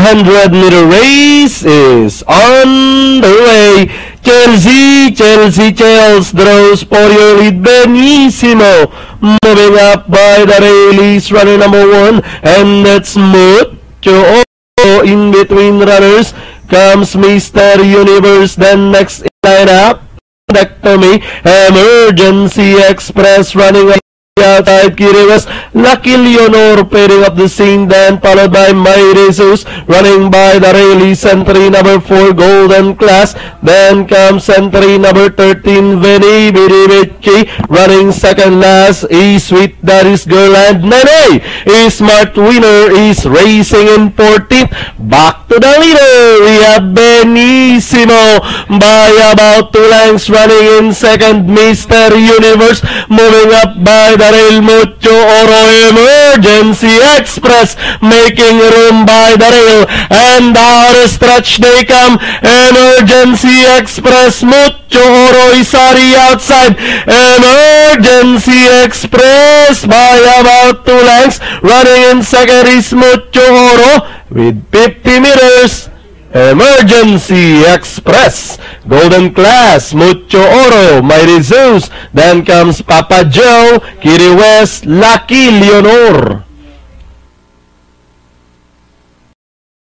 100-meter race is on the way. Chelsea Chels draws for your lead. Benissimo moving up by the rail is runner number 1, and that's Mucho. In between runners comes Mr. Universe. Then next in lineup, Dectomy, Emergency Express running outside. Kiriwas, Lucky Leonor pairing up the scene, then followed by Mighty Zeus running by the release. Entry number 4, Golden Class. Then comes entry number 13, Vinny Biribici running second last. Sweet That Is Girl, and Nene Smart Winner is racing in 14th. Back to the leader, we have Benissimo by about 2 lengths running in second. Mr. Universe moving up by the rail. Mucho Oro, Emergency Express making room by the rail, and our stretch they come. Emergency Express, Mucho Oro is already outside. Emergency Express by about 2 lengths running in second is Mucho Oro with 50 meters. Emergency Express, Golden Class, Mucho Oro, Mighty Zeus. Then comes Papa Joe, Kiri West, Lucky Leonor.